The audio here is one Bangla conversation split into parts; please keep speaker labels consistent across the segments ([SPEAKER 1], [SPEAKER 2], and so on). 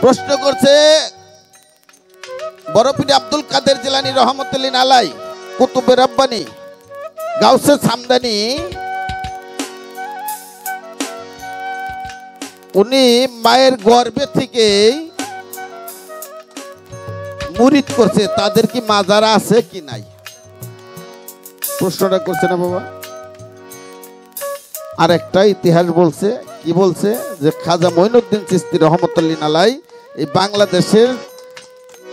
[SPEAKER 1] প্রশ্ন করছে বড় পীর আব্দুল কাদের জিলানী রহমতুল্লাহ আলাই, কুতুবে রব্বানী, গাউসে সামদানি, উনি মায়ের গর্ভে থেকে মুরিদ করছে, তাদের কি মাজার আছে কি নাই? প্রশ্নটা করছে না বাবা? আর একটা ইতিহাস বলছে, কি বলছে যে খাজা মঈনুদ্দিন চিশতি রহমতুল্লাহ আলাই এই বাংলাদেশের,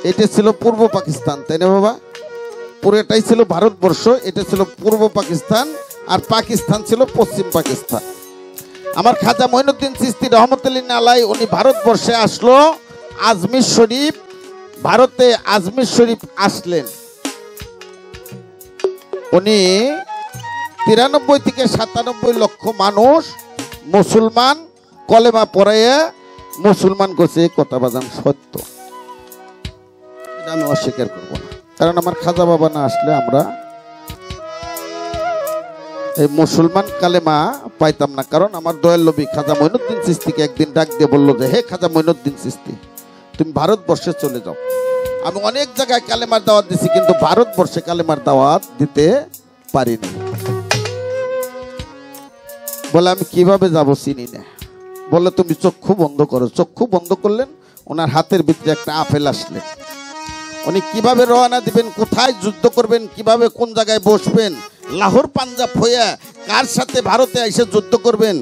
[SPEAKER 1] এটা ছিল পূর্ব পাকিস্তান, তাই না বাবা? পুরোটাই ছিল ভারতবর্ষ, এটা ছিল পূর্ব পাকিস্তান, আর পাকিস্তান ছিল পশ্চিম পাকিস্তান। আমার খাজা মঈনুদ্দিন চিশতি রহমতুল্লাহ আলাই উনি ভারতবর্ষে আসলো, আজমির শরীফ, ভারতে আজমির শরীফ আসলেন। উনি 93 থেকে 97 লক্ষ মানুষ মুসলমান কলেমা পড়াইয়া মুসলমান করছে। কথা বাজান সত্য, এটা আমি অস্বীকার করবো না, কারণ আমার খাজা বাবা না আসলে আমরা এই মুসলমান কালেমা পাইতাম না। কারণ আমার দয়াল নবী খাজা মঈনুদ্দিন চিশতিকে একদিন ডাক দিয়ে বললো যে হে খাজা মঈনুদ্দিন চিশতি, তুমি ভারতবর্ষে চলে যাও। আমি অনেক জায়গায় কালেমার দাওয়াত দিছি, কিন্তু ভারতবর্ষে কালেমার দাওয়াত দিতে পারিনি। বলে আমি কিভাবে যাব চিনি না। বলে তুমি চক্ষু বন্ধ করো। চক্ষু বন্ধ করলেন, ওনার হাতের ভিতরে একটা আপেল আসলেন। উনি কিভাবে রওনা দিবেন, কোথায় যুদ্ধ করবেন, কিভাবে কোন জায়গায় বসবেন, লাহোর পাঞ্জাব হইয়া কার সাথে ভারতে এসে যুদ্ধ করবেন,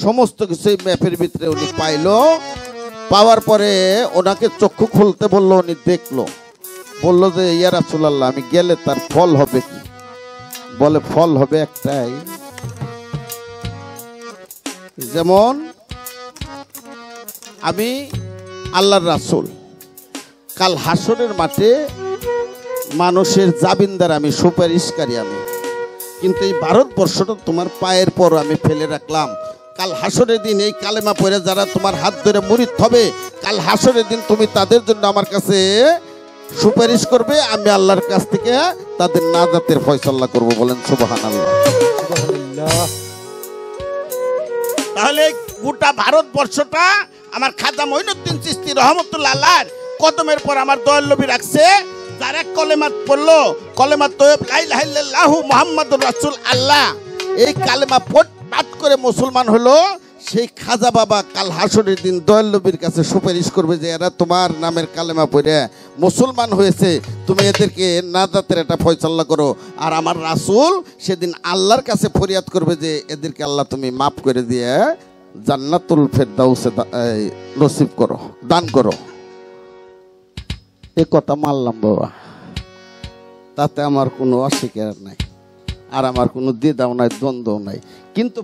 [SPEAKER 1] সমস্ত কিছু এই ম্যাপের ভিতরে উনি পাইল। পাওয়ার পরে ওনাকে চক্ষু খুলতে বললো, উনি দেখলো, বললো যে ইয়া রাসূলুল্লাহ আমি গেলে তার ফল হবে কি? বলে ফল হবে একটাই, যেমন আমি আল্লাহর রাসূল, কাল হাসরের মাঠে মানুষের জামিনদার আমি, সুপারিশকারী আমি, কিন্তু এই ভারতবর্ষটা তোমার পায়ের পর আমি ফেলে রাখলাম। কাল হাসরের দিন এই কালেমা পড়ে যারা তোমার হাত ধরে মুরিদ হবে, কাল হাসরের দিন তুমি তাদের জন্য আমার কাছে সুপারিশ করবে, আমি আল্লাহর কাছ থেকে তাদের নাজাতের ফয়সালা করব। বলেন সুবহানাল্লাহ। তাহলে গোটা ভারতবর্ষটা আমার খাজা মঈনুদ্দিন চিশতি রহমতুল্লাহ আলাইহির কদমের পর আমার দয়াল নবী রাখছে। যারা কলেমা পড়লো, কলেমা তয়্যব লা ইলাহা ইল্লাল্লাহু মুহাম্মাদুর রাসূল আল্লাহ, এই কালেমা পাঠ করে মুসলমান হলো, সেই খাজা বাবা কাল হাসরের দিন দয়াল নবীর কাছে সুপারিশ করবে যে এরা তোমার নামের কালেমা পড়ে মুসলমান হয়েছে, তুমি এদেরকে নাজাতের একটা ফয়সালা করো। আর আমার রাসূল সেদিন আল্লাহর কাছে ফরিয়াদ করবে যে এদেরকে আল্লাহ তুমি মাফ করে দিয়ে জান্নাতুল ফেরদাউসে নসিব করো, দান করো। এ কথা মানলাম বাবা, তাতে আমার কোনো অস্বীকার নাই, আর আমার কোনো দ্বিধাও নাই, দ্বন্দ্বও নাই। কিন্তু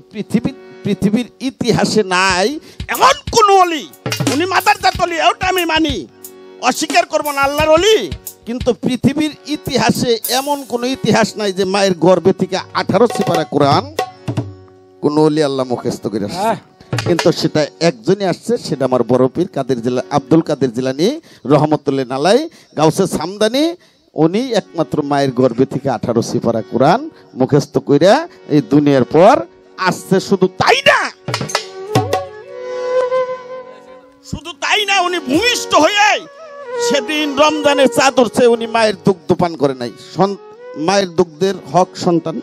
[SPEAKER 1] পৃথিবীর ইতিহাসে নাই এমন কোন ওলি, উনি মাদারজাত ওলি, ওটা আমি মানি, অস্বীকার করবো না, আল্লাহর ওলি। কিন্তু পৃথিবীর ইতিহাসে এমন কোন ইতিহাস নাই যে মায়ের গর্ভে থেকে 18 সিপারা কোরআন কোন ওলি আল্লাহ মুখস্থ করে আসছে। কিন্তু সেটা একজনই আসছে, সেটা আমার বড় পীর আব্দুল কাদের জিলানী রহমতুল্লাহ আলাই, গাউসে সামদানি, উনি একমাত্র মায়ের গর্ভে থেকে 18 সিপারা কোরআন মুখস্থ কইরা এই দুনিয়ার পর আসছে। শুধু তাই না, শুধু তাই না, উনি ভূমিষ্ঠ হয়ে সেদিন রমজানের চাঁদ উঠছে, উনি মায়ের দুগ্ধ পান করে নাই। মায়ের দুগ্ধের হক সন্তান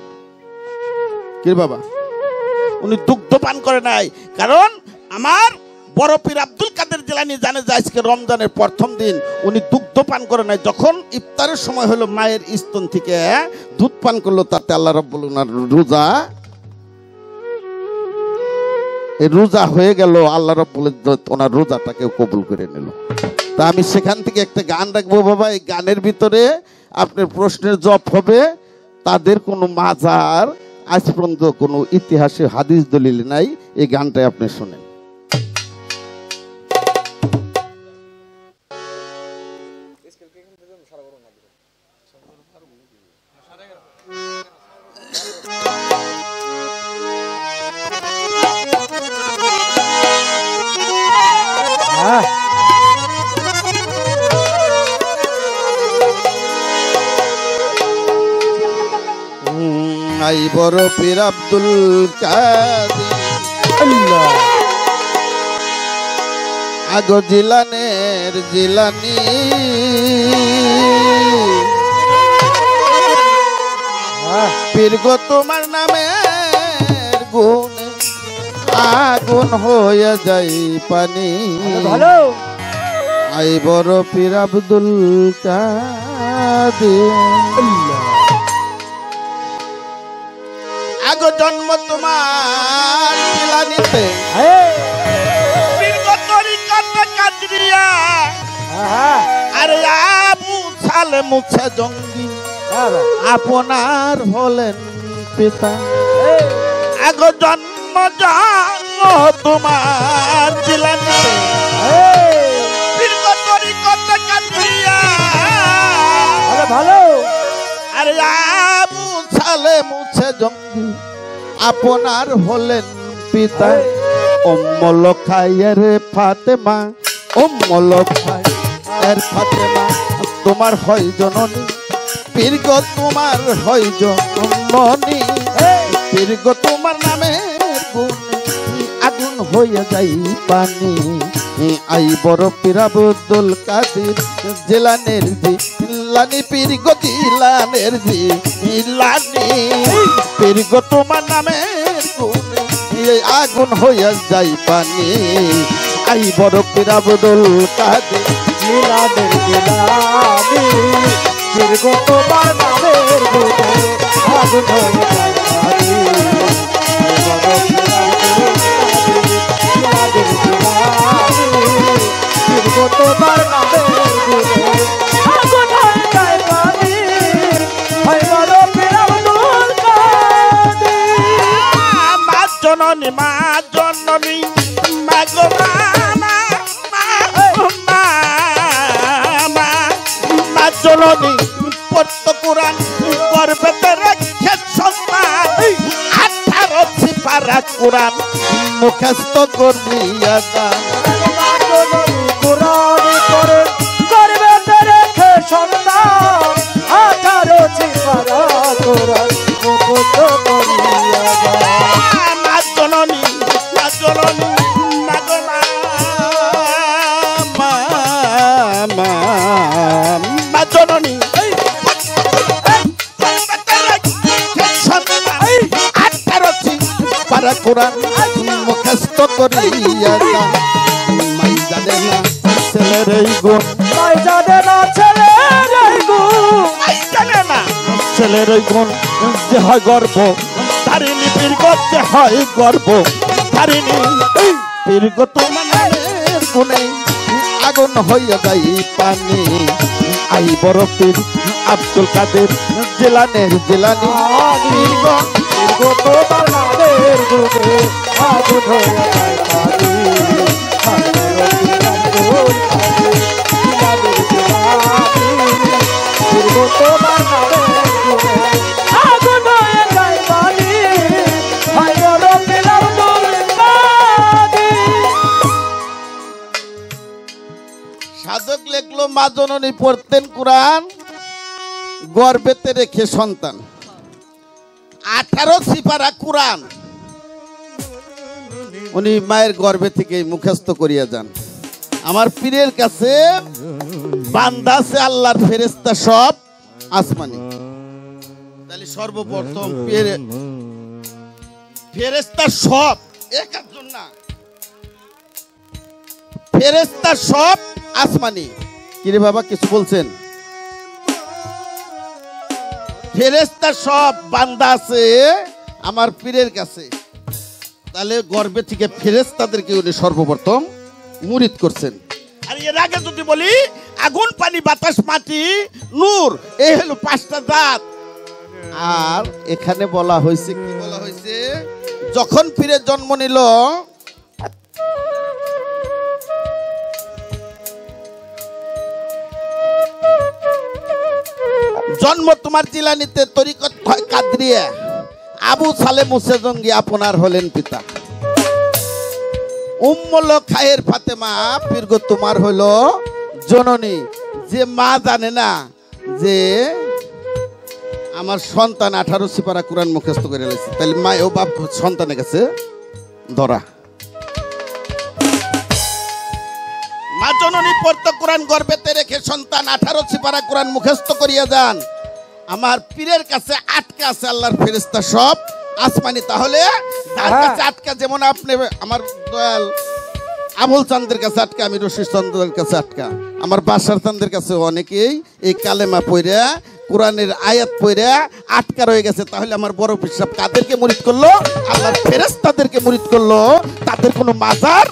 [SPEAKER 1] কি বাবা, উনি দুগ্ধ পান করে নাই। কারণ আমার বড় পীর আব্দুল কাদের জিলানী জানে যে আজকে রমজানের প্রথম দিন, উনি দুগ্ধ পান করে নাই। যখন ইফতারের সময় হলো মায়ের স্তন থেকে দুধ পান করলো, তাতে আল্লাহ রাব্বুল ওনার রোজা, এই রোজা হয়ে গেল, আল্লাহ রাব্বুল ওনার রোজাটাকে কবুল করে নিল। তা আমি সেখান থেকে একটা গান রাখবো বাবা, এই গানের ভিতরে আপনার প্রশ্নের জবাব হবে। তাদের কোনো মাজার আজ পর্যন্ত কোনো ইতিহাসে হাদিস দলিল নাই, এই গানটাই আপনি শুনেন। আই বড় পীর আব্দুল কাদের, আগো জিলানের জিলানি পীর গো তোমার নামের গুণে আগুন হয়ে যাই পানি
[SPEAKER 2] ভালো
[SPEAKER 1] আই বড় পীর আব্দুল কাদের আগো জন্ম তোমার জিলানিতে পীর গো তরিকতে কাদরিয়া আরে আবু সালে মুছে জঙ্গি আপনার হলেন পিতা আগো জন্ম জন্ম তোমার জিলানিতে পীর গো তরিকতে কাদরিয়া
[SPEAKER 2] ভালো
[SPEAKER 1] আরে আবু সালে মুছে জঙ্গি আপনার হলেন পিতা উম্মুল খায়ের ফাতেমা উম্মুল খায়ের ফাতেমা তোমার হয় জননী পীর গো তোমার হয় জননী পীর গো তোমার নামের গুণে আগুন হয়ে যাই পানি আই বড় পীর আব্দুল কাদের জিলানের জিলানি পীর গো জিলানের জিলানি পীর গো তোমার নামের গুণে আগুন হয়ে যাই পানি আই বড় পীর আব্দুল কাদের
[SPEAKER 2] জিলানের জিলানি পীর গো তোমার নামের গুণে আগুন হয়ে যায় পানি পীর গো তোমার নামের গুণে আগুন হয়ে যায় পানি হয় বড় পীর আব্দুল কাদের
[SPEAKER 1] মা জননী মা জননী মা গো মা মা জননী পড়ত কোরআন গর্ভেতে রেখে সন্তান 18 সিপারা কোরআন মুখস্থ করিয়া দান
[SPEAKER 2] কোরআন করে করবে রেখে সন্তান 18 সিপারা কোরআন মুখস্থ করিয়া দান
[SPEAKER 1] মা জননী মা জননী মা গো মা জননী পারা কোরআন মুখস্থ করিয়া দান মাই জানে না ছেলের এই গুণ
[SPEAKER 2] মাই জানে না ছেলের এই গুণ
[SPEAKER 1] মাই জানে না ছেলের এই গুণ যে হয় গর্ব তারিণী পীর গো যে হয় গর্ব তারিণী পীর গো তোমার গুণে আগুন হইয়া যাই পানি আই বড় পীর আব্দুল কাদের জিলানের জিলানি পীর গো
[SPEAKER 2] তোমার নামের গুণে আগুন হয়ে যায় পানি তোমার নামের গুণে আগুন হয়ে যায় পানি হয় বড় পীর আব্দুল কাদের
[SPEAKER 1] সাধক লেখলো মা জননী পড়তেন কোরআন গর্ভেতে রেখে সন্তান 18 সিপারা কোরআন উনি মায়ের গর্ভে থেকে মুখস্থ করিয়া যান আমার পীরের কাছে বান্দা আছে আল্লাহর ফেরেশতা সব আসমানি তাহলে সর্বপ্রথম ফেরেশতা সব একজন না ফেরেশতা সব আসমানি কিরে বাবা কিছু বলছেন ফেরেশতা সব বান্দা আছে আমার পীরের কাছে তাহলে গর্ভে থেকে ফেরেশতাদেরকে উনি সর্বপ্রথম মুরিদ করছেন আর এর আগে যদি বলি আগুন পানি বাতাস মাটি নূর এই হলো 5টা জাত আর এখানে বলা হয়েছে কি বলা হয়েছে যখন পীরের জন্ম নিল জন্ম তোমার জিলানিতে তরিকত কাদরিয়া আবু সালে মুছে জঙ্গি আপনার হলেন পিতা উম্মুল খায়ের ফাতেমা পীর গো তোমার হলো জননী যে মা জানে না যে আমার সন্তান 18 সিপারা কোরআন মুখস্থ করে রয়েছে তাহলে মা ও বাপ সন্তানের কাছে ধরা জননী পড়ত কোরআন গর্ভেতে রেখে সন্তান 18 সিপারা কোরআন মুখস্থ করিয়া যান। আমার পীরের কাছে আটকা আছে আল্লাহর ফেরেশতা সব আসমানি। তাহলে তার কাছে আটকা, যেমন আপনি আমার দয়াল আবুল চাঁদের কাছে আটকা, আমি রশিদ চন্দ্রের কাছে আটকা, আমার বাসার চাঁদের কাছে অনেকেই এই কালেমা পড়া কোরআনের আয়াত পড়া আটকা রয়ে গেছে। তাহলে আমার বড় পীর সাহেব কাদেরকে মুরিদ করলো? আল্লাহর ফেরেশতাদেরকে মুরিদ করলো। তাদের কোনো মাজার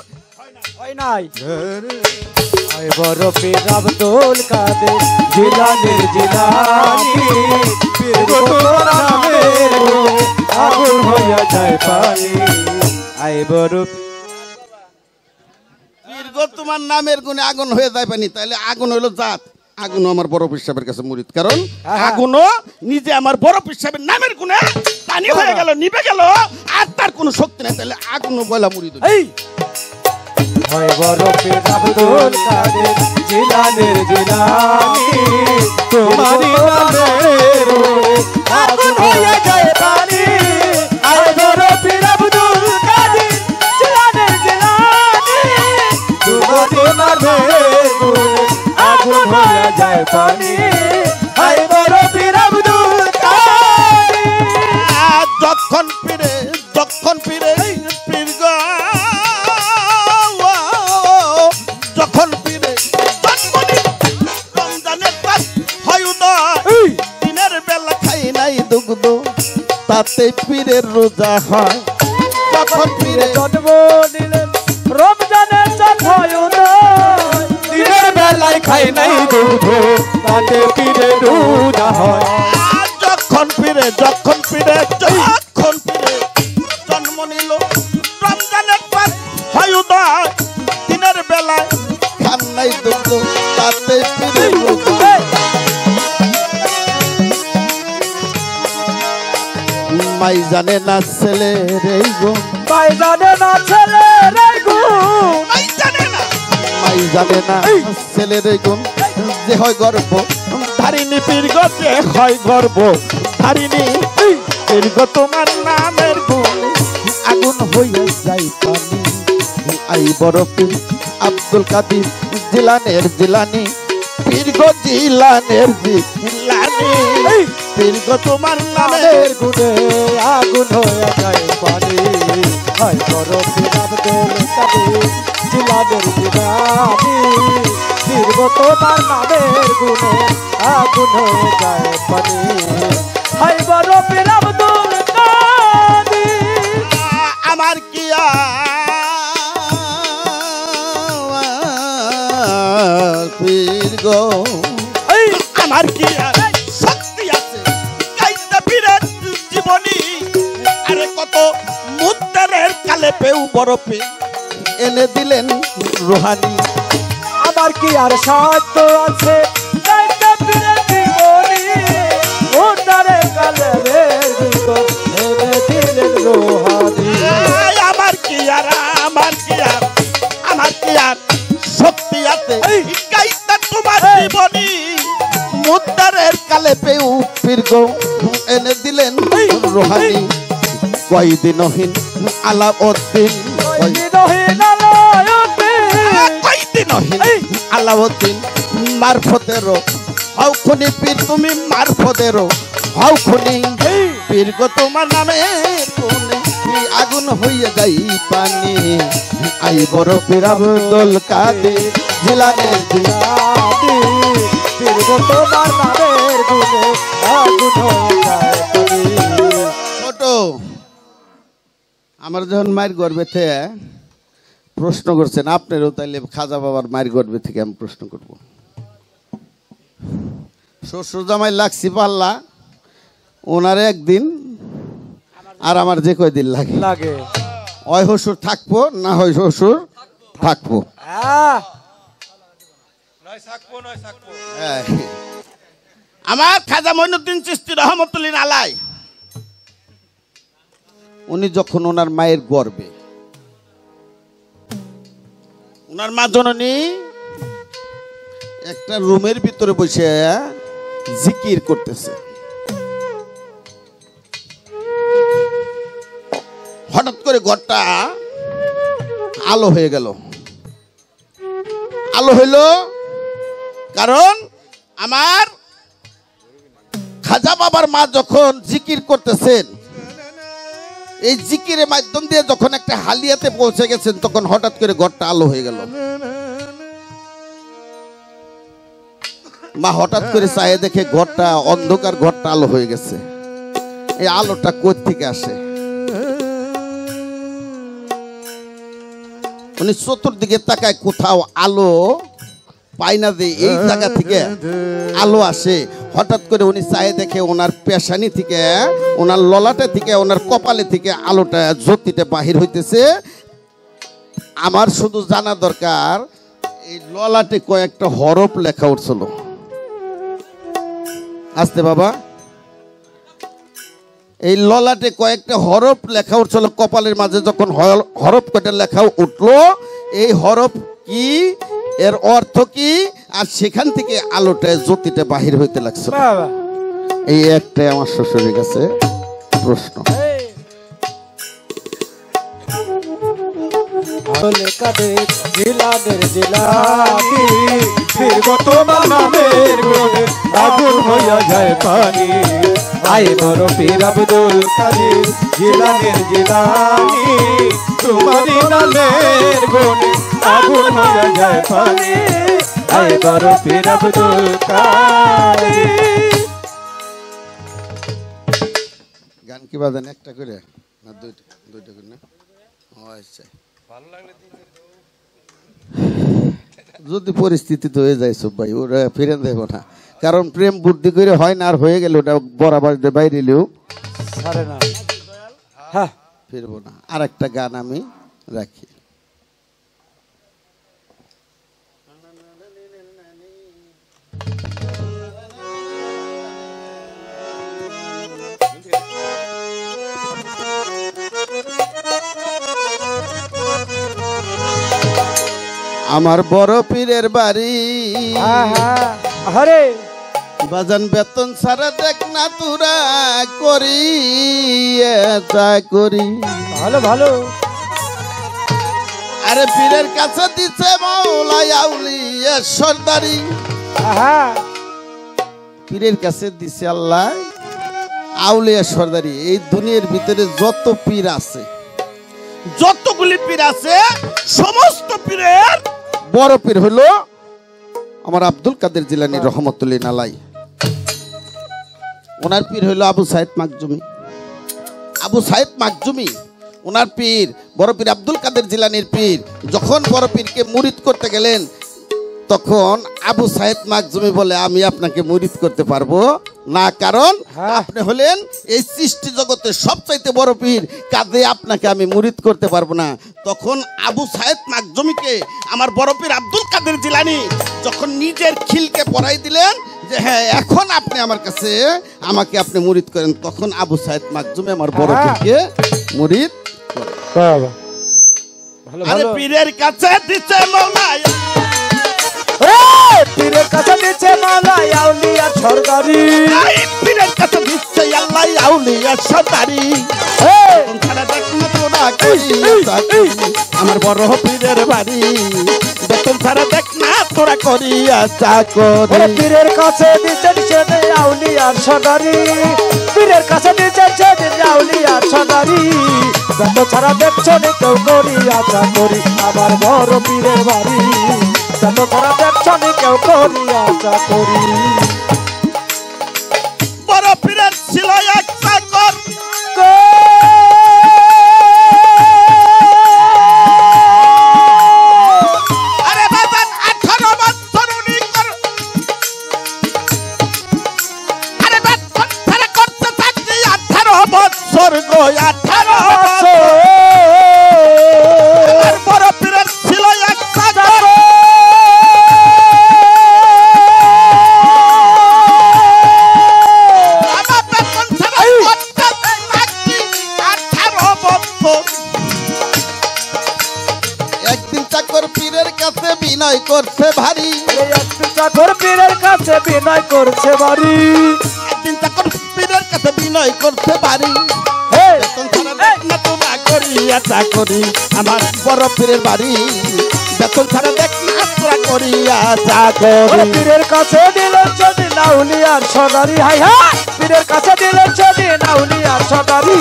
[SPEAKER 2] হয় নাই। আয় বড় পীর আব্দুল কাদের জিলানীর জিলানী, পীর গো তোর নামের গুণে আগুন হইয়া যায় পানি। আয় বড়
[SPEAKER 1] পীর গো তোমার নামের গুণে আগুন হয়ে যায় পানি। তাহলে আগুন হলো জাত, আগুনও আমার বড় পীর সাহেবের কাছে মুরিদ, কারণ আগুনও নিজে আমার বড় পীর সাহেবের নামের গুণে পানি হয়ে গেল, নিভে গেল, আর তার কোনো শক্তি নেই। তাহলে আগুনও বলা মুরিদ।
[SPEAKER 2] হয় বড় পীর আব্দুল কাদের জিলানীর জিলানী, তোমারই নামের গুণে আগুন হইয়া যায় পানি। আয় বড় পীর আব্দুল কাদের জিলানীর জিলানী, তোমারই নামের গুণে আগুন হইয়া যায় পানি। আয় বড় পীর আব্দুল কাদের।
[SPEAKER 1] যখন পীরে পীর গো, যখন পীরে জন্মদিন রমজানের পাঁচ হয় উদয়, দিনের বেলা খাই নাই দুগ্ধ, তাতে পীরের রোজা হয়। যখন পীরে
[SPEAKER 2] জন্ম নিলেন রমজানের চাঁদ হয় উদয়, দিনের বেলায় খাই নাই দুধ, তাতে পীরের রোজা হয়।
[SPEAKER 1] যখন পীরে জন্ম নিল রমজানের পাঁচ হয় উদয়, দিনের বেলায় খান নাই দুগ্ধ, তাতে পীরের রোজা। মাই জানে না ছেলে রে গো,
[SPEAKER 2] মাই জানে না ছেলে রে গুণ,
[SPEAKER 1] মাই জানে না ছেলে রে গুণ, যে হয় গর্ব ধারিণী পীর গো, যে হয় গর্ব ধারিণী পীর গো, তোমার নামের গুণ আগুন হইয়া যায় পানি। আই বড় পীর আব্দুল কাদের জিলানের জিলানি, পীর গো জিলানের জিলানি, পীর গো তোমার নামের
[SPEAKER 2] গুণে আগুন হইয়া যায় পানি। হয় বড় পীর আব্দুল কাদের জিলানের জিলানী, পীর গো তোমার নামের গুণে আগুন হয়ে যায় পানি। হয় বড় পীর আব্দুল কাদের।
[SPEAKER 1] আমার কি পীর গো, আমার কি শক্তি আছে গাইতে পীরের জীবনী, আরে কত মুদ্দারের কালে পেউ বড় পীর এনে দিলেন রোহানি।
[SPEAKER 2] আমার কি আর সাধ্য আছে গাইতে পীরের জীবনী, মুদ্দারের কালে ভিতর এনে দিলেন রোহানি।
[SPEAKER 1] আমার কি আর শক্তি আছে গাইতে তোমার জীবনী, মুদ্দারের কালে পেউ পীর গো এনে দিলেন রোহানি। কয়দিনহীন আলাউদ্দিন, কয়দিনহীন আলাউদ্দিন মারফতেরও হাউ খুনি পীর, তুমি মারফতেরও হাউ খুনি পীর গো, তোমার নামে আগুন হইয়া যাই পানি। আই বড় পীর আব্দুল কাদের জিলানের জিলানি,
[SPEAKER 2] পীর গো তোমার নামের গুণে আগুন হয়ে যায় পানি।
[SPEAKER 1] ছোট আমার যখন মায়ের গর্ভে থেকে প্রশ্ন করছেন, আপনারও তাইলে খাজা বাবার মায়ের গর্ভে থেকে আমি প্রশ্ন করব। শ্বশুর জামাই লাগছি পাল্লা, ওনারে একদিন আর আমার যে কয়দিন লাগে, হয় শ্বশুর থাকবো না হয় শ্বশুর থাকবো। আমার খাজা মঈনুদ্দিন চিশতি রহমতুল্লাহ আলাই, উনি যখন ওনার মায়ের গর্ভে, ওনার মা জননী একটা রুমের ভিতরে বসে জিকির করতেছে, হঠাৎ করে ঘরটা আলো হয়ে গেল। আলো হইল? কারণ আমার খাজা বাবার মা যখন জিকির করতেছেন, এই জিকিরের মাধ্যম দিয়ে যখন একটা হালিয়াতে পৌঁছে গেছেন, তখন হঠাৎ করে ঘরটা আলো হয়ে গেল। মা হঠাৎ করে চায়ে দেখে ঘরটা অন্ধকার, ঘরটা আলো হয়ে গেছে। এই আলোটা কোথা থেকে আসে? উনি চতুর্দিকে তাকায়, কোথাও আলো পাই না, যে এই জায়গা থেকে আলো আসে। হঠাৎ করে উনি চায়ে দেখে ওনার পেশানি থেকে, ওনার ললাটে থেকে, ওনার কপালে থেকে আলোটা, জ্যোতিটা বাহির হইতেছে। আমার শুধু জানা দরকার, এই ললাটে কয়েকটা হরফ লেখা উঠছিল। আসতে বাবা, এই ললাটে কয়েকটা হরফ লেখা উঠছিল। কপালের মাঝে যখন হরফ কয়টা লেখা উঠলো, এই হরফ কি, এর অর্থ কি, আর সেখান থেকে আলোটা, জ্যোতিটা বাহির হইতে লাগছে। এই একটাই আমার শ্বশুরের কাছে প্রশ্ন।
[SPEAKER 2] আগুন হইয়া যায় পানি, আয় বড় পীর আব্দুল কাদের জিলানের জিলানি, তোমারি নামের গুণে আগুন হইয়া যায় পানি, আয় বড় পীর আব্দুল কাদের।
[SPEAKER 1] গান কি বাজান একটা করে না দুইটা করে না? আচ্ছা, ভালো লাগলে যদি পরিস্থিতি তো হয়ে যায় সব ভাই, ওরা ফিরে দেব না। কারণ প্রেম বুদ্ধি করে হয় না, আর হয়ে গেল ওটা বরাবর বাইরে এলেও ফিরবো না। আর একটা গান আমি রাখি। আমার বড় পীরের বাড়ি,
[SPEAKER 2] আরে
[SPEAKER 1] বাজান বেতন সারা দেখ না তোরা করি, তা করি
[SPEAKER 2] ভালো ভালো।
[SPEAKER 1] আরে পীরের কাছে দিছে মৌলা আউলিয়া সরদারি, পীরের কাছে দিছে আল্লাহ আউলিয়া সরদারি। এই দুনিয়ার ভিতরে যত পীর আছে, যতগুলি পীর আছে, সমস্ত পীরের বড় পীর হলো আমার আব্দুল কাদের জিলানী রহমতুল্লাহ আলাই। ওনার পীর হইল আবু সাইদ মাকজুমি। আবু সাইদ মাকজুমি ওনার পীর, বড় পীর আব্দুল কাদের জিলানীর পীর। যখন বড় পীরকে মুরিদ করতে গেলেন, তখন আবু সাইদ মাকজুমি বলে, আমি আপনাকে মুরিদ করতে পারবো না, কারণ আপনি হলেন এই সৃষ্টি জগতের সবচাইতে বড় পীর, কাজে আপনাকে আমি মুরিদ করতে পারবো না। তখন আবু সাইদ মাকজুমিকে আমার বড় পীর আব্দুল কাদের জিলানী যখন নিজের খিলকে পরাই দিলেন যে হ্যাঁ, এখন আপনি আমার কাছে আমাকে আপনি মুরিদ করেন, তখন আবু সাইদ মাকজুমি আমার বড় পীরকে মুরিদ করে। আরে পীরের কাছে দিতে মৌলা,
[SPEAKER 2] পীরের কাছে দিচ্ছে মালা আউলিয়া সরদারি,
[SPEAKER 1] পীরের কাছে দিচ্ছে আল্লাহ আউলিয়া সরদারি। আমার বড় পীরের বাড়ি, বেতন ছাড়া দেখ না তোরা করিয়া চাকরি।
[SPEAKER 2] পীরের কাছে দিচ্ছেন আউলিয়া সরদারি, পীরের কাছে দিচ্ছেন আউলিয়া সরদারি, বেতন ছাড়া দেখছো কেউ করিয়া চাকরি। আমার বড় পীরের বাড়ি, বেতন ছাড়া দেখছো কেউ করিয়া চাকরি।
[SPEAKER 1] বড় পীরের ছিল এক চাকর, আরে বাবা 18 বছর উনি আরে বেতন ছাড়া করতে থাকছি 18 বছর গো, 18 বছর। আর বড় পীরের ছিল এক চাকর, একদিন চাকর পীরের কাছে বিনয় করছে ভারী,
[SPEAKER 2] চাকর পীরের কাছে বিনয় করছে বাড়ি,
[SPEAKER 1] একদিন চাকর পীরের কাছে বিনয় করছে ভারী। বেতন ছাড়া দেখ না তোরা করিয়া করিয়া চাকরি আমার বড় পীরের বাড়ি বেতন ছাড়া দেখ না তোরা করিয়া চাকরি
[SPEAKER 2] পীরের কাছে দিলেন যদি নাউলিয়ার সদারি হাই হাই পীরের কাছে দিলেন যদি নাউলিয়ার সদারি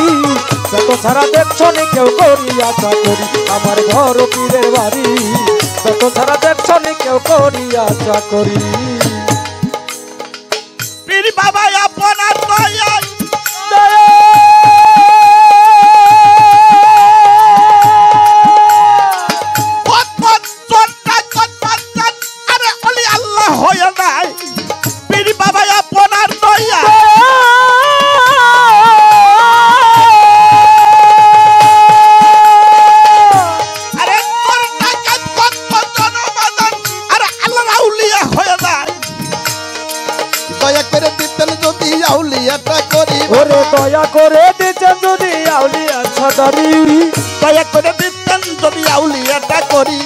[SPEAKER 2] বেতন ছাড়া দেখছো নি কেউ করিয়া চাকরি আমার ঘর পীরের বাড়ি বেতন ছাড়া দেখছো নি কেউ করিয়া চাকরি
[SPEAKER 1] পীর বাবা আপনার দয়া
[SPEAKER 2] ওরে দয়া করে দিতেন যদি আউলিয়া সদারি
[SPEAKER 1] দয়া করে দিতেন যদি আউলিয়াটা করি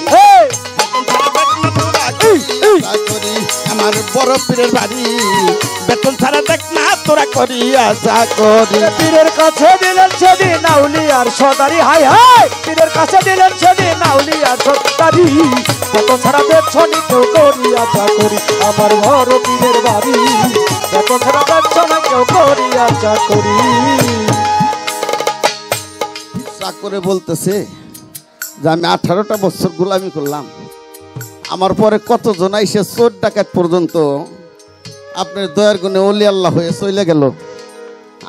[SPEAKER 1] আমার বড় পীরের বাড়ি বেতন ছাড়া দেখ না তোরা করিয়া চাকরি
[SPEAKER 2] পীরের কাছে দিলেন সেদিন আউলিয়ার সদারি হাই হাই পীরের কাছে দিলেন সেদিন আউলিয়ার সদারি বেতন ছাড়া দেখছো নি কেউ করিয়া চাকরি আমার ঘর পীরের বাড়ি বেতন ছাড়া দেখছো না কেউ করিয়া চাকরি
[SPEAKER 1] চাকরে বলতেছে যে আমি 18টা বছর গোলামি করলাম আমার পরে কতজন আইসে চোর ডাকাত পর্যন্ত আপনার দয়ার গুণে ওলি আল্লাহ হয়ে চলে গেল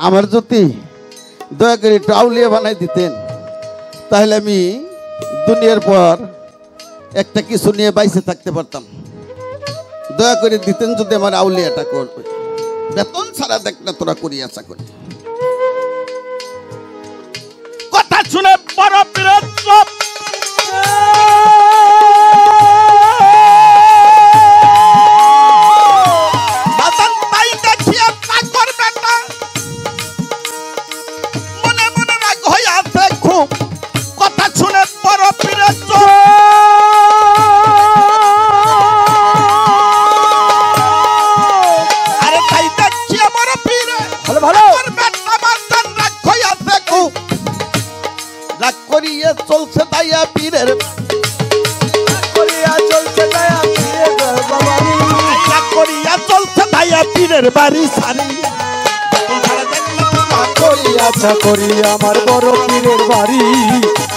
[SPEAKER 1] আমার যদি দয়া করে একটু আউলিয়া বানাই দিতেন তাহলে আমি দুনিয়ার পর একটা কিছু নিয়ে বাইসে থাকতে পারতাম দয়া করে দিতেন যদি আমার আউলিয়াটা করবে বেতন ছাড়া দেখ না তোরা করিয়া চাকরি কথা শুনে বড় পীরের চোখ চলছে তাইয়া পীরের চলছে তাইয়া পীরের বাড়ি সারি
[SPEAKER 2] করিয়া চাকরি আমার বড় পীরের বাড়ি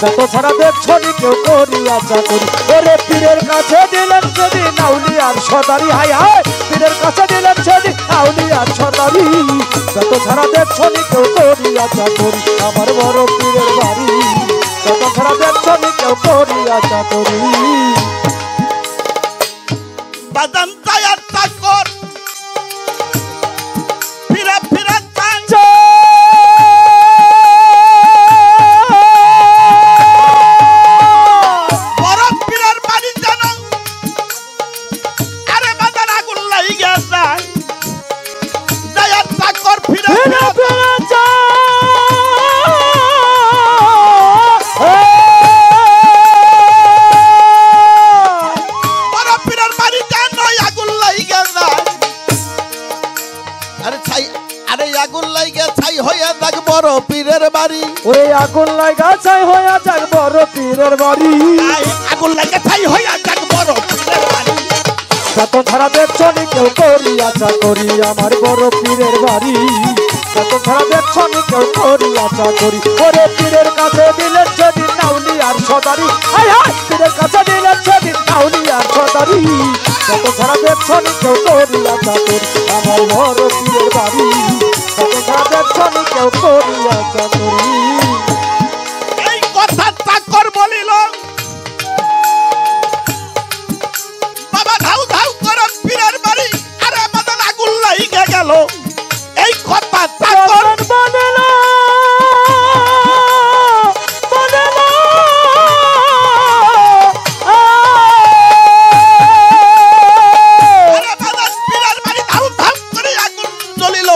[SPEAKER 2] যত ছাড়া দেখছো নি কেউ করিয়া চাকরি ওরে পীরের কাছে দিলেন সেদিন আউলিয়ার সদারি হাই হাই পীরের কাছে দিলেন সেদিন আউলিয়ার সদারি যত ছাড়া দেখছো নি কেউ করিয়া চাকরি আমার বড় পীরের বাড়ি যত ছাড়া দেখছো নি কেউ করিয়া চাকরি
[SPEAKER 1] বাদাম তায়ার চাকর ফিরা ফিরা বড় পীরের বাড়ি যেন আরে বাদান আগুন লাগিয়া যায় তায়ার চাকর ফিরা ফিরা পীরের বাড়ি
[SPEAKER 2] ওরে আগুন লাগা ছাই হইয়া যাক বড় পীরের বাড়ি
[SPEAKER 1] আগুন লাগা ছাই হইয়া যাক বড় পীরের বাড়ি
[SPEAKER 2] যত ছাড়া দেখছো নি কেউ করিয়া চাকরি আমার বড় পীরের বাড়ি যত ছাড়া দেখছো নি কেউ করিয়া চাকরি ওরে পীরের কাছে দিলেন সেদিন আউলিয়ার সদারি হাই হাই পীরের কাছে দিলেন সেদিন আউলিয়ার সদারি যত ছাড়া দেখছো নি কেউ করিয়া চাকরি আমার বড় পীরের বাড়ি যত ছাড়া দেখছো নি কেউ করিয়া চাকরি
[SPEAKER 1] এই কথা চাকর বলিল বাবা ধাউ ধাউ করে পীরের বাড়ি আরে বাদান আগুন লাগিয়া গেল এই কথা চাকর
[SPEAKER 2] বলিল
[SPEAKER 1] আরে বাদান পীরের বাড়ি ধাউ ধাউ করে আগুন জ্বলিল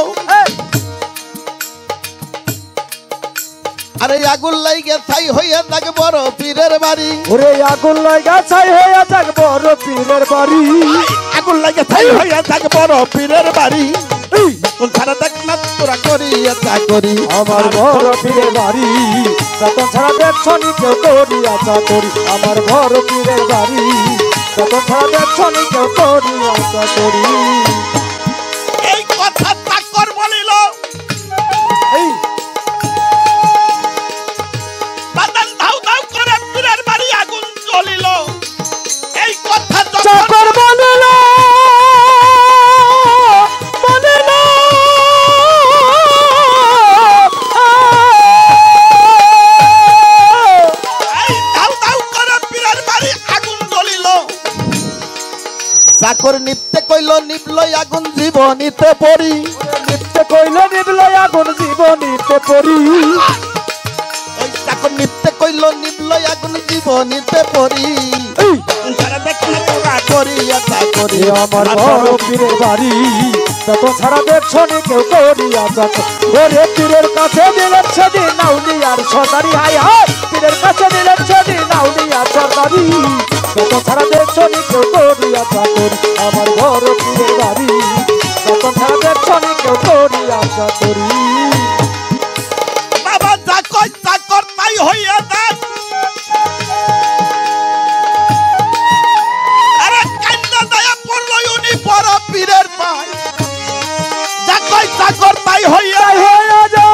[SPEAKER 1] আরে আগুন লাইগা ছাই হইয়া যাক বড় পীরের বাড়ি
[SPEAKER 2] ওরে আগুন লাগা ছাই হইয়া যাক বড় পীরের বাড়ি
[SPEAKER 1] আগুন লাইগা ছাই হইয়া যাক বড় পীরের বাড়ি বেতন ছাড়া দেখ না তোরা করিয়া চাকরি
[SPEAKER 2] আমার বড় পীরের বাড়ি বেতন ছাড়া দেখছো নি কেউ করিয়া চাকরি আমার বড় পীরের বাড়ি বেতন ছাড়া দেখছো নি কেউ করিয়া চাকরি
[SPEAKER 1] এই কথা চাকর বলিল
[SPEAKER 2] এই
[SPEAKER 1] বাদান ধাউ ধাউ করে পীরের বাড়ি আগুন জ্বলিল এই কথা
[SPEAKER 2] চাকর বলিল বলিল
[SPEAKER 1] এই ধাউ ধাউ করে পীরের বাড়ি আগুন জ্বলিল চাকর নিত্যে কইল নিবল আগুন জীবনীতে পড়ি
[SPEAKER 2] নিত্যে কইল নিবল আগুন জীবনীতে পড়ি
[SPEAKER 1] ওই চাকর নিত্যে কইল নিবল আগুন জীবনীতে পড়ি যারা দেখলে তোরা করিয়া চাকরি
[SPEAKER 2] আমার বড় পীরের বাড়ি বেতন ছাড়া দেখছো নি কেউ করিয়া চাকরি ওরে পীরের কাছে দিলেন সেদিন আউলিয়ার সর্দারি হাই হাই পীরের কাছে দিলেন সেদিন আউলিয়ার সর্দারি বেতন ছাড়া দেখছো নি কেউ করিয়া চাকরি আমার বড় পীরের বাড়ি বেতন ছাড়া দেখছো নি কেউ করিয়া চাকরি
[SPEAKER 1] বাবা যা কই চাকর তাই হইয়া দেখ আরে কান্না দয়া পড়লো উনি বড় পীরের পায় যা কই চাকর তাই হইয়া
[SPEAKER 2] তাই হইয়া যায়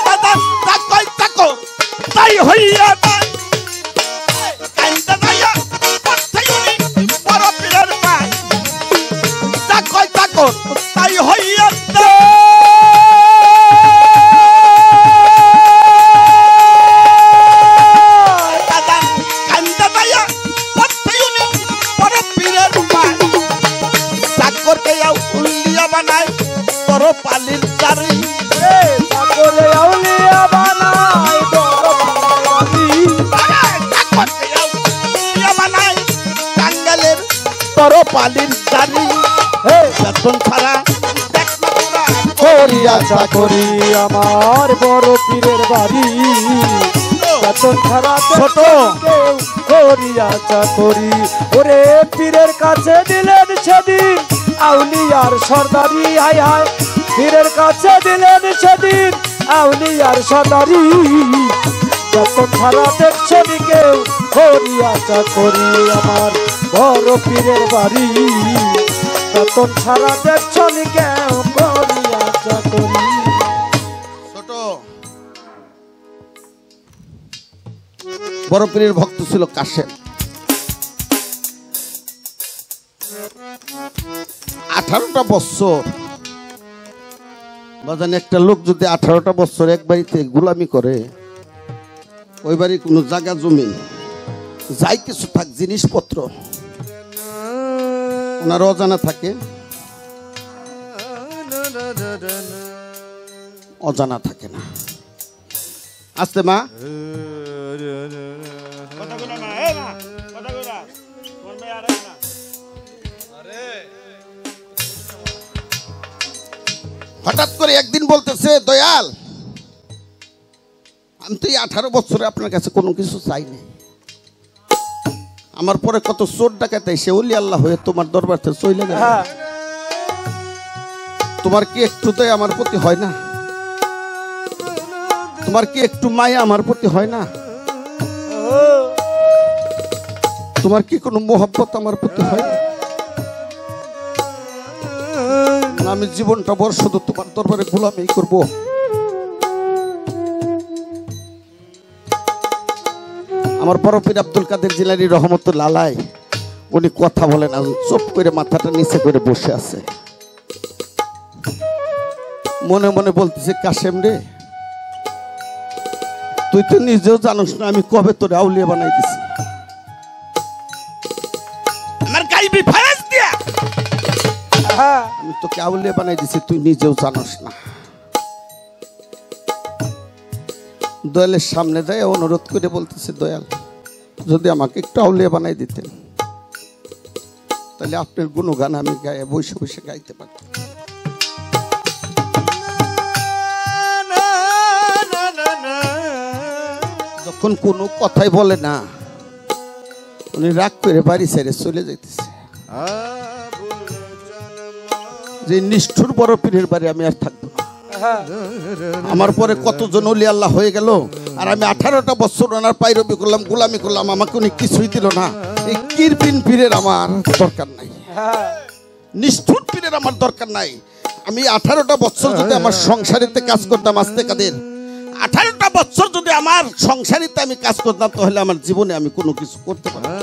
[SPEAKER 1] দাদা যা কই চাকর তাই হইয়া দেখ কান্না দয়া পড়ছে উনি বড় পীরের পায় যা কই চাকর তাই হইয়া দেখ দাদা কান্দা দয়া পড়ছে উনি বড় পীরের পায় চাকরকে উল্লিয়া বানায় তোর পালির চারি
[SPEAKER 2] চাকরে আউলিয়া বানাই বড় বাড়ি
[SPEAKER 1] চাকরকে উল্লিয়া বানায় টাঙ্গালের তোর পালির চারি বেতন ছাড়া দেখ না তোরা
[SPEAKER 2] করিয়া চাকরি আমার বড় পীরের বাড়ি বেতন ছাড়া
[SPEAKER 1] ছোট।
[SPEAKER 2] কেউ করিয়া চাকরি ওরে পীরের কাছে দিলেন সেদিন আউলিয়ার সর্দারি হাই হাই পীরের কাছে দিলেন সেদিন আউলিয়ার সর্দারি বেতন ছাড়া দেখছো নি কেউ করিয়া চাকরি আমার বড় পীরের বাড়ি বেতন ছাড়া দেখছো নি কেউ করিয়া চাকরি
[SPEAKER 1] ছোট বড় পীরের ভক্ত ছিল কাশেম 18টা বছর বাজান একটা লোক যদি 18টা বছর এক বাড়িতে গোলামি করে ওই বাড়ির কোনো জায়গা জমি যাই কিছু থাক জিনিসপত্র ওনার অজানা থাকে অজানা থাকে না আসতে মা হঠাৎ করে একদিন বলতেছে দয়াল আমি তো এই 18 বছরে আপনার কাছে কোনো কিছু চাইনি আমার পরে কত চোর ডাকাত এসে ওলি আল্লাহ হয়ে তোমার দরবার থেকে চলে গেল তোমার কি একটু দয়া আমার প্রতি হয় না তোমার কি একটু মায়া আমার প্রতি হয় না তোমার কি কোনো মোহব্বত আমার প্রতি হয় না আমি জীবনটা বড় শুধু তোমার দরবারে গোলামি করব আমার বড় পীর আব্দুল কাদের জিলানী রহমতুল্লাহ আলাইহি উনি কথা বলেন না চুপ করে মাথাটা নিচে করে বসে আছে মনে মনে বলতেছে কাশেম রে তুই তো নিজেও জানিস না আমি কবে তোরে আউলিয়া বানাই দিছি আমার গাইবি ফায়াজ দিয়া আমি তোকে আউলিয়া বানাই দিছি তুই নিজেও জানিস না দয়ালের সামনে যায় অনুরোধ করে বলতেছে দয়াল যদি আমাকে একটু আউলিয়া বানাই দিতেন তাহলে আপনার গুণগান আমি গায়ে বসে বসে গাইতে পারতাম যখন এখন কোনো কথাই বলে না, উনি রাগ করে বাড়ি ছেড়ে চলে যাইতেছে। যে নিষ্ঠুর বড় পীরের বাড়ি আমি আর থাকবো না। আমার পরে কতজন ওলি আল্লাহ হয়ে গেল, আর আমি 18টা বছর ওনার পাইরবি করলাম, গোলামি করলাম, আমাকে উনি কিছুই দিল না। এই কিরপিন পীরের আমার দরকার নাই, নিষ্ঠুর পীরের আমার দরকার নাই। আমি 18টা বছর যদি আমার সংসারিতে কাজ করতাম, আস্তে কাদের 18টা বছর যদি আমার সংসারিতে আমি কাজ করতাম, তাহলে আমার জীবনে আমি কোনো কিছু করতে পারতাম।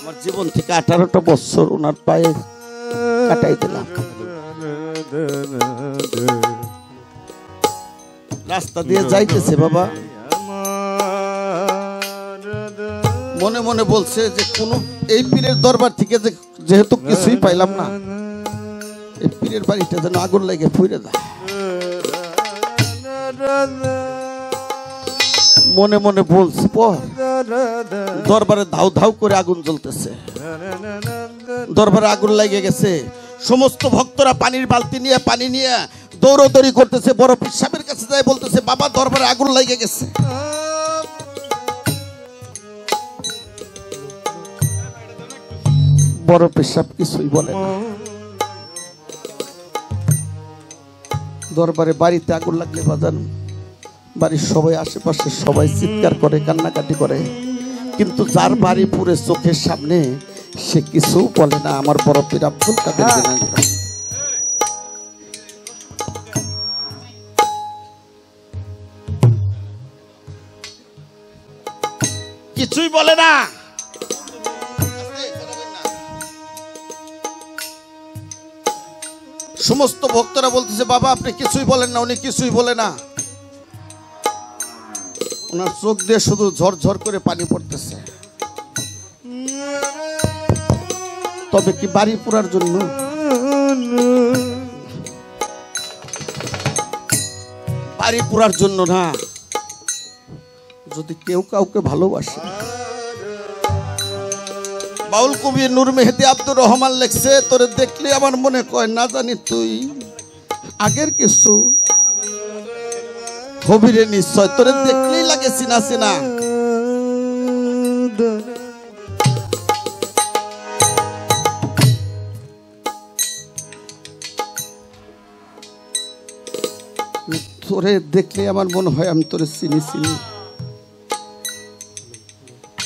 [SPEAKER 1] আমার জীবন থেকে 18টা বছর ওনার পায়ে কাটাই দিলাম। রাস্তা দিয়ে যাইতেছে বাবা, মনে মনে বলছে যে কোন এই পীরের দরবার থেকে যেহেতু কিছুই পাইলাম না, এই পীরের বাড়িটা যেন আগুন লেগে পুড়ে যায়। মনে মনে বলছে, পর দরবারে ধাউ ধাউ করে আগুন জ্বলতেছে, দরবারে আগুন লেগে গেছে। সমস্ত ভক্তরা পানির বালতি নিয়ে পানি নিয়ে দৌড়দৌড়ি করতেছে, বড় পীর সাহেবের কাছে যায়, বলতেছে বাবা দরবারে আগুন লেগে গেছে। বড় পীর সাহেব কিছুই বলে না। দরবারে বাড়িতে আগুন লাগলে বাজান বাড়ির সবাই আশেপাশে সবাই চিৎকার করে, কান্নাকাটি করে, কিন্তু যার বাড়ি পুরে চোখের সামনে সে কিছু বলে না। আমার বড় পীর আব্দুল কাদের জিলানী কিছুই বলে না। সমস্ত ভক্তরা বলতেছে বাবা আপনি কিছুই বলেন না, উনি কিছুই বলে না। ওনার চোখ দিয়ে শুধু ঝরঝর করে পানি পড়তেছে। তবে কি বাড়ি পুরার জন্য? বাড়ি পুরার জন্য না। যদি কেউ কাউকে ভালোবাসে, বাউল কবি নূর মেহেদি আব্দুর রহমান লেখছে, তোরে দেখলে আমার মনে কয় না জানি তুই আগের কিছু হবিরে নিশ্চয়, তোরে দেখলেই লাগে চিনা চিনা। তোরে দেখলে আমার মনে হয় আমি তোরে চিনি চিনি,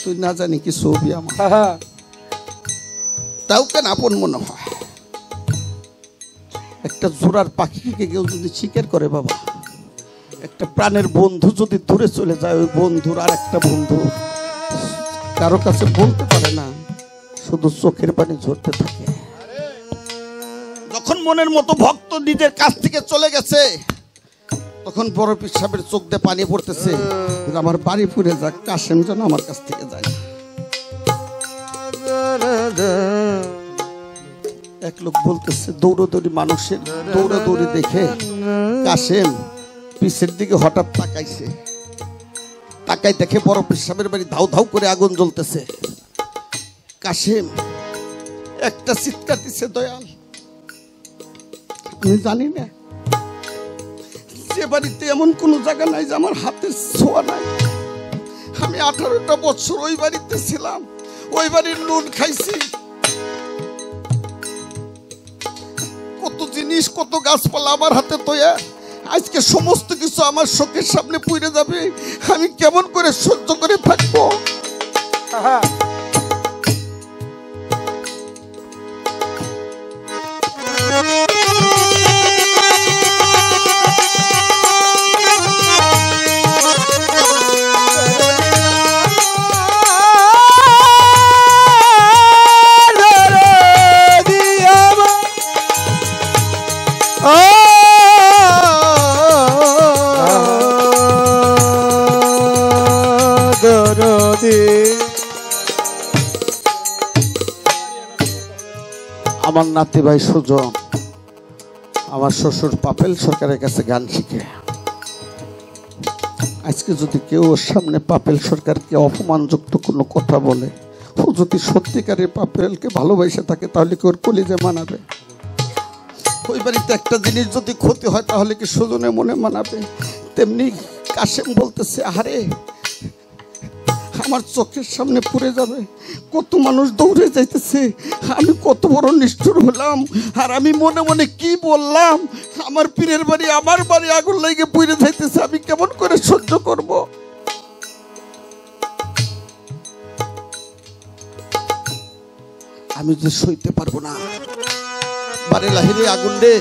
[SPEAKER 1] তুই না জানি কি ছবি আমার, তাও কেন আপন মনে হয়। একটা জোড়ার পাখিকে কেউ যদি শিকার করে বাবা, একটা প্রাণের বন্ধু যদি দূরে চলে যায়, ওই বন্ধুর আর একটা বন্ধু কারো কাছে বলতে পারে না, শুধু চোখের পানি ঝরতে থাকে। যখন মনের মতো ভক্ত নিজের কাছ থেকে চলে গেছে, তখন বড় পীর সাহেবের চোখ দিয়ে পানি পড়তেছে, আমার বাড়ি পুড়ে যাক, কাশেম যেন আমার কাছ থেকে যায়। এক লোক বলতেছে দৌড়দৌড়ি, মানুষের দৌড়াদৌড়ি দেখে কাশেম পিছের দিকে হঠাৎ তাকাইছে, তাকাই দেখে বড় পীর সাহেবের বাড়ি ধাউ ধাউ করে আগুন জ্বলতেছে। কাশেম একটা চিৎকার দিচ্ছে, দয়াল আমি জানি না যে বাড়িতে এমন কোন জায়গা নাই যে আমার হাতের ছোঁয়া নাই। আমি 18টা বছর ওই বাড়িতে ছিলাম, ওই বাড়ির নুন খাইছি, কত জিনিস কত গাছপালা আমার হাতে তৈয়া, আজকে সমস্ত কিছু আমার চোখের সামনে পুড়ে যাবে, আমি কেমন করে সহ্য করে থাকবো? আমার নাতি ভাই সুজন আমার শ্বশুর পাপেল সরকারের কাছে গান শিখে। আজকে যদি কেউ ওর সামনে পাপেল সরকারকে অপমানযুক্ত কোনো কথা বলে, ও যদি সত্যিকারের পাপেলকে ভালোবাসে থাকে, তাহলে কি ওর কলিজা মানাবে? ওই বাড়িতে একটা জিনিস যদি ক্ষতি হয়, তাহলে কি সুজনের মনে মানাবে? তেমনি কাশেম বলতেছে, আরে আমার চোখের সামনে পড়ে যাবে, কত মানুষ দৌড়ে যাইতেছে, আমি কত বড় নিষ্ঠুর হলাম, আর আমি মনে মনে কি বললাম, আমার পীরের বাড়ি আমার বাড়ি আগুন লেগে পুড়ে যাইতেছে, আমি কেমন করে সহ্য করব? আমি যে সইতে পারবো না। বারে লাহিরে আগুন রে,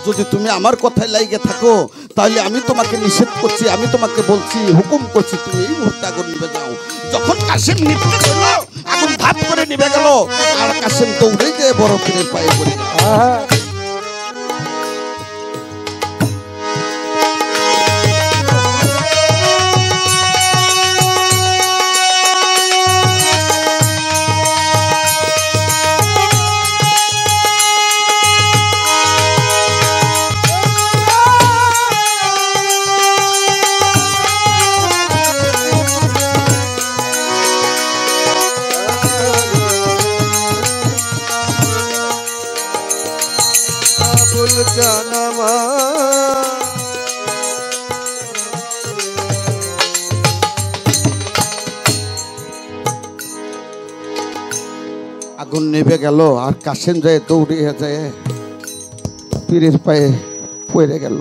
[SPEAKER 1] যদি তুমি আমার কথায় লাইগে থাকো তাহলে আমি তোমাকে নিষেধ করছি, আমি তোমাকে বলছি, হুকুম করছি, তুমি এই মুহূর্তে আগুন নিভে যাও। যখন কাশেম নিভতে গেল, আগুন ভাত করে নিভে গেল, আর কাশেম দৌড়ে গিয়ে বড় পীরের পায়ে পড়ে গেল।
[SPEAKER 2] জানামা
[SPEAKER 1] আগুন নেভে গেল, আর কাশেম যায় দৌড়িয়ে যায় পীরের পায়ে পড়ে গেল।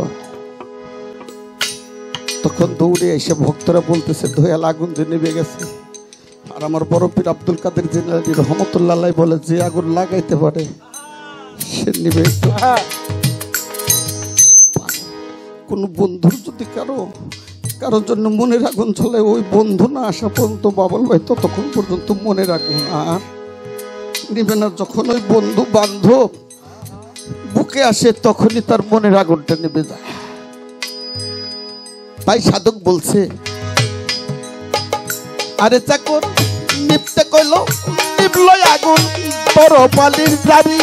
[SPEAKER 1] তখন দৌড়ে এসে ভক্তরা বলতেছে, দয়াল আগুন যে নেভে গেছে। আর আমার বড় পীর আব্দুল কাদের জিলানী রহমতুল্লাহ বলে, যে আগুন লাগাইতে পারে সে নিবে। কোন বন্ধুর যদি কারোর জন্য মনের আগুন চলে, ওই বন্ধু না আসা পর্যন্ত বাবুল ভাই ততক্ষণ পর্যন্ত মনের আগুন আর নিবে না। যখন ওই বন্ধু বান্ধব বুকে আসে তখনই তার মনের আগুনটা নিবে যায়। তাই সাধক বলছে, আরে চাকর নিপতে কইল নিবল আগুন বড় পালির জারি।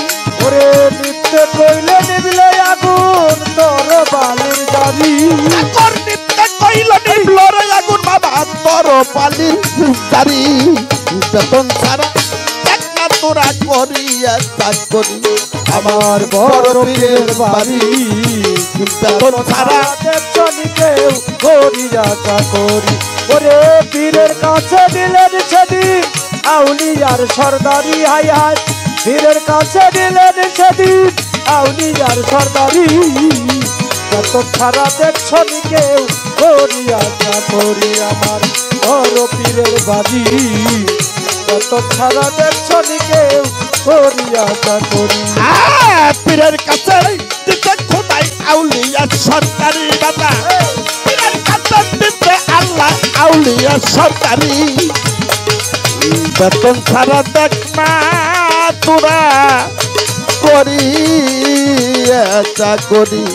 [SPEAKER 2] ওরে নিপতে কইলে নিবলে আগুন তোর বালির জারি।
[SPEAKER 1] চাকর নিপতে কইল নিবল আগুন বাবা তোর পালির জারি। বেতন ছাড়া একটা তোরা করিয়া চাকরি
[SPEAKER 2] আমার বড় পীরের বাড়ি।
[SPEAKER 1] বেতন ছাড়া
[SPEAKER 2] দেখছনি কেউ করিয়া চাকরি। ওরে পীরের কাছে দিলেন সেদিন আউলিয়ার সর্দারি। হাই হাই পীরের কাছে দিলেন সেদিন আউলিয়ার সর্দারি। বেতন ছাড়া দেখছনি কেউ করিয়া চাকরি। আমার বড় পীরের বাড়ি। বেতন ছাড়া দেখছনি কেউ করিয়া চাকরি।
[SPEAKER 1] পীরের কাছে দিতে খোদাই আউলিয়া সরকারি বাবা। পীরের কাছে দিতে আল্লাহ আউলিয়া সরকারি। বেতন ছাড়া দেখ না তোরা করিয়া চাকরি।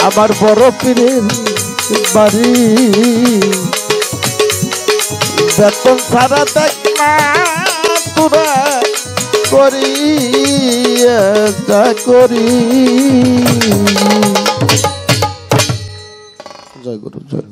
[SPEAKER 1] আমার বড় পীরের বাড়ি। বেতন ছাড়া দেখ না তোরা করিয়া চাকরি। জয় গুরু জয়।